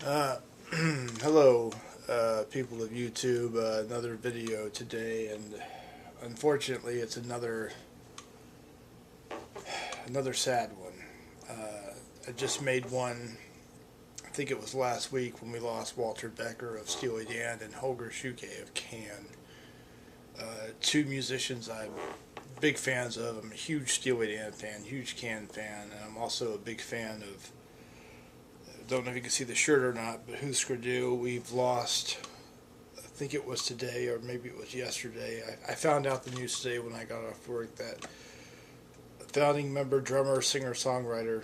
Uh, Hello, people of YouTube. Another video today, and unfortunately, it's another sad one. I just made one. I think it was last week when we lost Walter Becker of Steely Dan and Holger Schuke of Can. Two musicians I'm big fans of. I'm a huge Steely Dan fan, huge Can fan, and I'm also a big fan of. Don't know if you can see the shirt or not, but Husker Du. We've lost. I think it was today, or maybe it was yesterday. I found out the news today when I got off work that founding member, drummer, singer, songwriter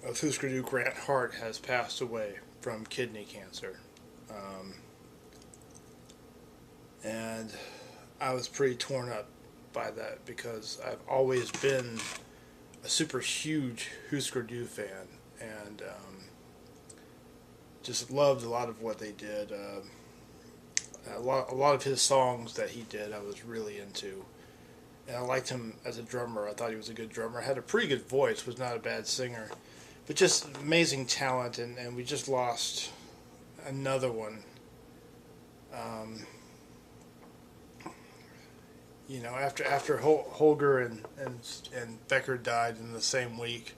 of Husker Du, Grant Hart, has passed away from kidney cancer. Um, and I was pretty torn up by that because I've always been a super huge Husker Du fan, and just loved a lot of what they did. A lot of his songs that he did I was really into, and I liked him as a drummer. I thought he was a good drummer, had a pretty good voice, was not a bad singer, but just amazing talent, and we just lost another one. Um, after Holger and Becker died in the same week,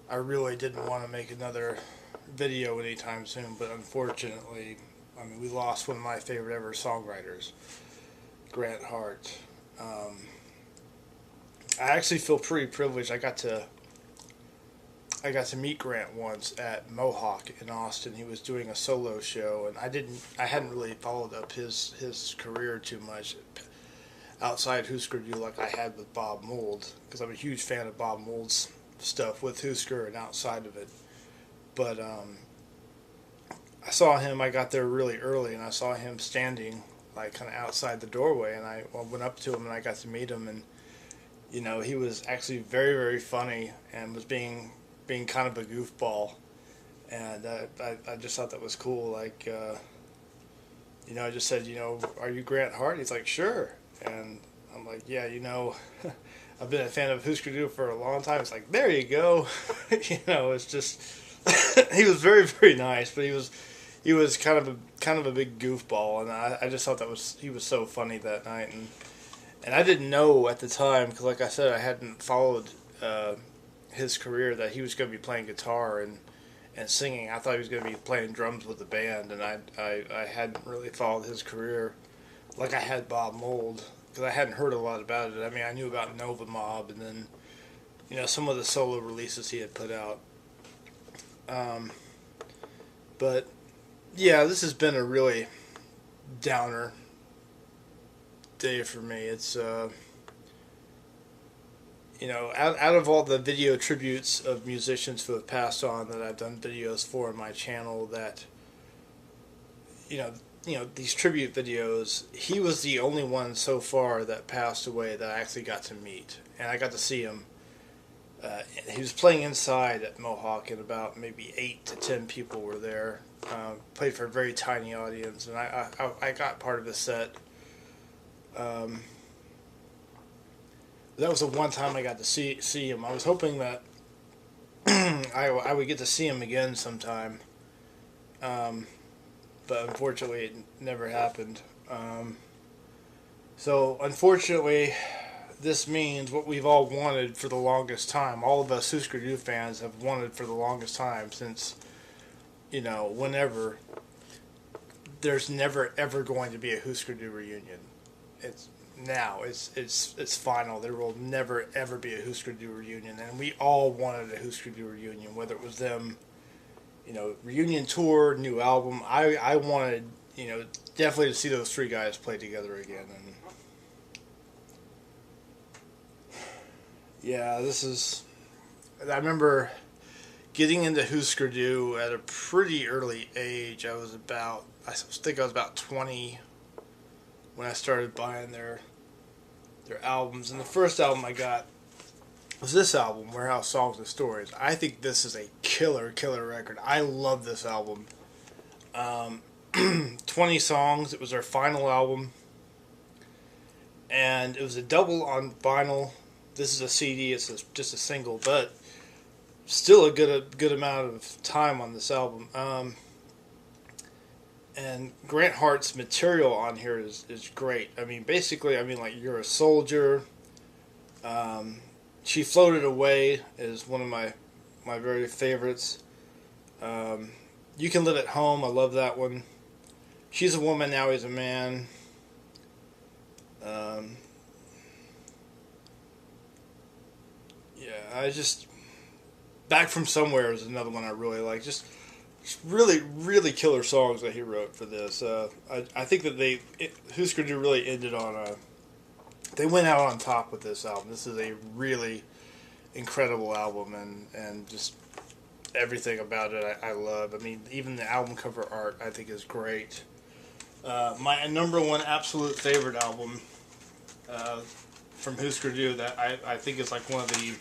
I really didn't want to make another video anytime soon, but unfortunately, I mean, we lost one of my favorite ever songwriters, Grant Hart. I actually feel pretty privileged. I got to meet Grant once at Mohawk in Austin. He was doing a solo show, and I hadn't really followed up his career too much outside Husker Du like I had with Bob Mould, because I'm a huge fan of Bob Mould's stuff with Husker and outside of it. But I saw him. I got there really early, and I saw him standing like kind of outside the doorway, and I went up to him and I got to meet him, and he was actually very, very funny and was being kind of a goofball, and I just thought that was cool. Like I just said, are you Grant Hart? He's like, sure, and I'm like, yeah, I've been a fan of Husker Du for a long time. It's like, there you go. It's just he was very, very nice, but he was kind of a big goofball, and I just thought he was so funny that night, and I didn't know at the time, because like I said, I hadn't followed his career, that he was going to be playing guitar and singing. I thought he was going to be playing drums with the band, and I hadn't really followed his career like I had Bob Mould, because I hadn't heard a lot about it. I mean, I knew about Nova Mob, and then some of the solo releases he had put out. But yeah, this has been a really downer day for me. It's out of all the video tributes of musicians who have passed on that I've done videos for on my channel, that these tribute videos, he was the only one so far that passed away that I actually got to meet, and I got to see him. He was playing inside at Mohawk, and about maybe 8 to 10 people were there. Played for a very tiny audience, and I got part of his set. That was the one time I got to see him. I was hoping that I would get to see him again sometime, but unfortunately it never happened. So unfortunately, this means what we've all wanted for the longest time. All of us Husker Du fans have wanted for the longest time, since whenever. There's never ever going to be a Husker Du reunion. It's final. There will never ever be a Husker Du reunion, and we all wanted a Husker Du reunion, whether it was them, reunion tour, new album. I wanted, definitely to see those three guys play together again. And yeah, I remember getting into Husker Du at a pretty early age. I think I was about 20 when I started buying their albums. And the first album I got was this album, Warehouse Songs and Stories. I think this is a killer record. I love this album. 20 songs. It was their final album, and it was a double on vinyl. This is a CD. It's just a single, but still a good amount of time on this album. And Grant Hart's material on here is great. I mean, basically, I mean, like, You're a Soldier. She Floated Away is one of my very favorites. You Can Live at Home, I love that one. She's a Woman, Now He's a Man. Um, yeah, I just Back from Somewhere is another one I really like. Just really, really killer songs that he wrote for this. I think that Husker Du really ended on a. They went out on top with this album. This is a really incredible album, and just everything about it I love. I mean, even the album cover art I think is great. My number one absolute favorite album uh, from Husker Du that I think is like one of the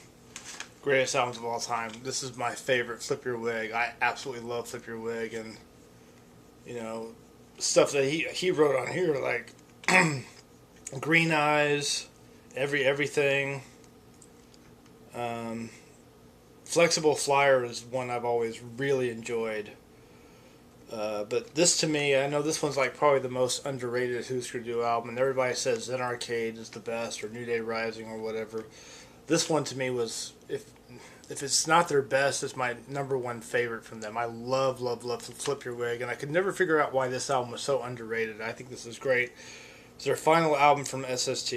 greatest albums of all time. This is my favorite, Flip Your Wig. I absolutely love Flip Your Wig, and you know, stuff that he wrote on here like Green Eyes, Everything. Flexible Flyer is one I've always really enjoyed. But this, to me, I know this one's like probably the most underrated Husker Du album, and everybody says Zen Arcade is the best, or New Day Rising, or whatever. This one to me was, if it's not their best, it's my number one favorite from them. I love Flip Your Wig, and I could never figure out why this album was so underrated. I think this is great. It's their final album from SST,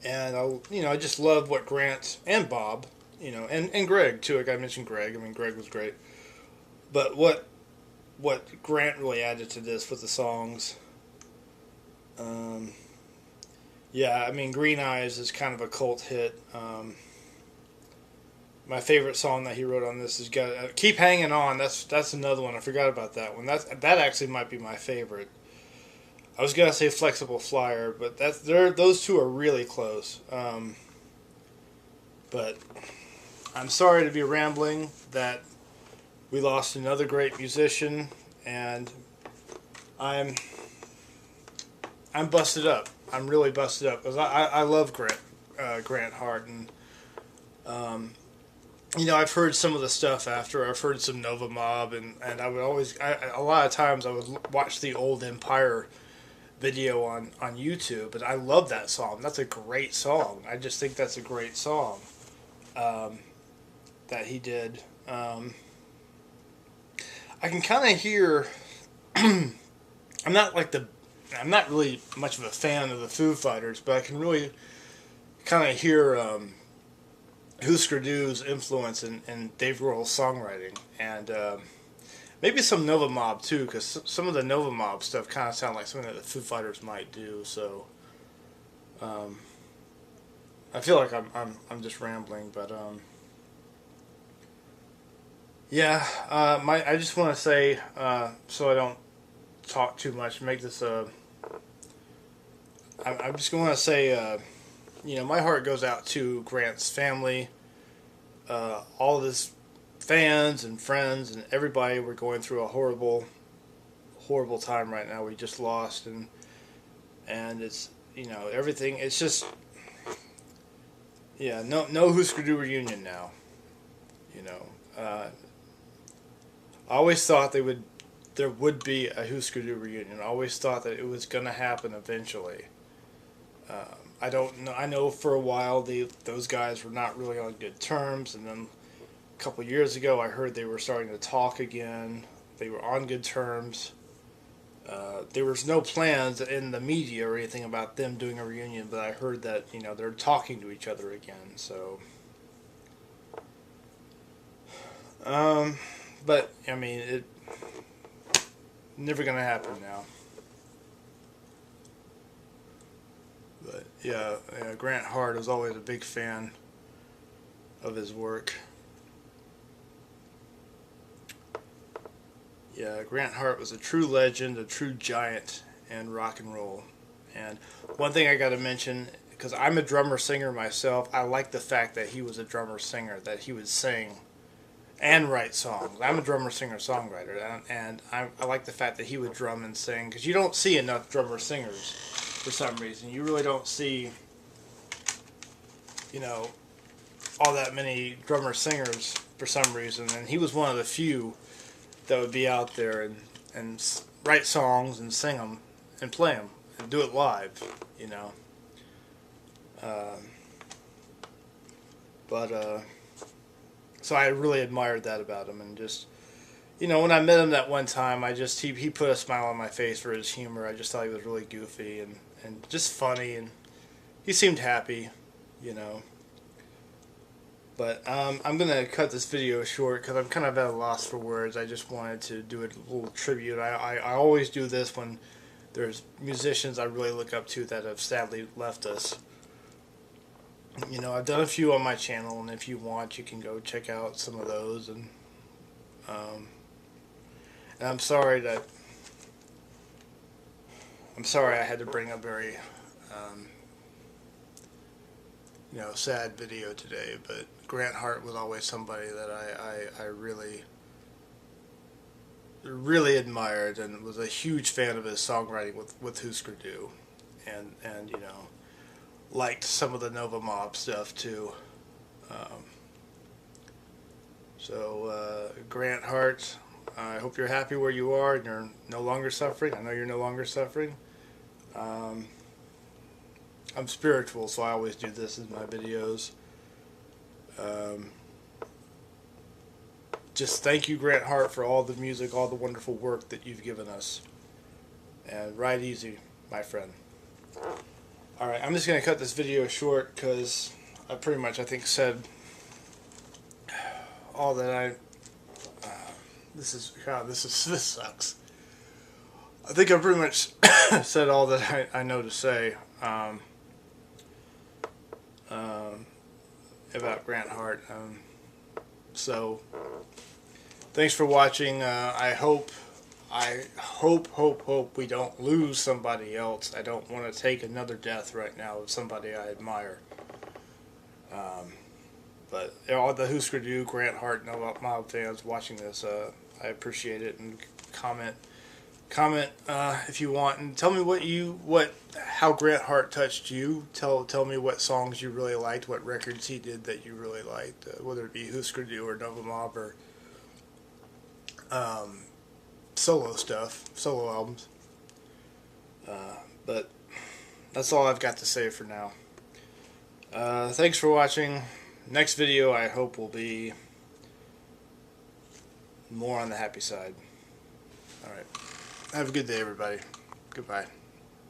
and I just love what Grant and Bob, and Greg too. Like I mentioned Greg. I mean, Greg was great, but what Grant really added to this with the songs. Yeah, I mean, Green Eyes is kind of a cult hit. My favorite song that he wrote on this is Keep Hanging On. That's another one. I forgot about that one. That actually might be my favorite. I was gonna say Flexible Flyer, but those two are really close. But I'm sorry to be rambling that we lost another great musician, and I'm busted up. I'm really busted up because I love Grant Hart, and I've heard some of the stuff after. I've heard some Nova Mob, and I would a lot of times I would watch the old Empire video on YouTube, and I love that song. That's a great song. I just think that's a great song that he did. I can kind of hear. I'm not really much of a fan of the Foo Fighters, but I can really kind of hear Husker Du's influence in Dave Grohl's songwriting, and maybe some Nova Mob too, because some of the Nova Mob stuff kind of sound like something that the Foo Fighters might do. So I feel like I'm just rambling, but yeah. I just want to say, so I don't talk too much, make this I'm just going to say, my heart goes out to Grant's family, all of his fans and friends and everybody. We're going through a horrible, horrible time right now. We just lost, and it's everything. It's just no Husker Du reunion now. I always thought there would be a Husker Du reunion. I always thought that it was going to happen eventually. I don't know. I know for a while those guys were not really on good terms, and then a couple of years ago I heard they were starting to talk again. They were on good terms. There was no plans in the media or anything about them doing a reunion, but I heard that they're talking to each other again. So, but I mean it never gonna happen now. But yeah, Grant Hart was always a big fan of his work. Yeah, Grant Hart was a true legend, a true giant in rock and roll. And one thing I got to mention, because I'm a drummer singer myself, I like the fact that he was a drummer singer, that he would sing and write songs. I'm a drummer singer songwriter, and I like the fact that he would drum and sing, because you don't see enough drummer singers for some reason. You really don't see, all that many drummer singers for some reason, and he was one of the few that would be out there and write songs and sing them and play them and do it live, you know. So I really admired that about him, and just, you know, when I met him that one time, he put a smile on my face for his humor. I just thought he was really goofy and just funny, and he seemed happy, you know. But I'm going to cut this video short because I'm kind of at a loss for words. I just wanted to do a little tribute. I always do this when there's musicians I really look up to that have sadly left us. You know, I've done a few on my channel, and if you want, you can go check out some of those. And I'm sorry I had to bring a very you know, sad video today, but Grant Hart was always somebody that I really admired, and was a huge fan of his songwriting with Husker Du, and you know, liked some of the Nova Mob stuff too. Grant Hart, I hope you're happy where you are and you're no longer suffering. I know you're no longer suffering. I'm spiritual, so I always do this in my videos. Just thank you, Grant Hart, for all the music, all the wonderful work that you've given us. And ride easy, my friend. Alright, I'm just going to cut this video short because I pretty much, I think, said all that I... this sucks. I think I pretty much said all that I know to say about Grant Hart. So, thanks for watching. I hope we don't lose somebody else. I don't want to take another death right now of somebody I admire. But all the Husker Du, Grant Hart, Nova Mob fans watching this, I appreciate it, and comment if you want, and tell me how Grant Hart touched you. Tell me what songs you really liked, what records he did that you really liked, whether it be Husker Du or Nova Mob or solo stuff, solo albums. But that's all I've got to say for now. Thanks for watching. Next video, I hope, will be more on the happy side. Alright. Have a good day, everybody. Goodbye.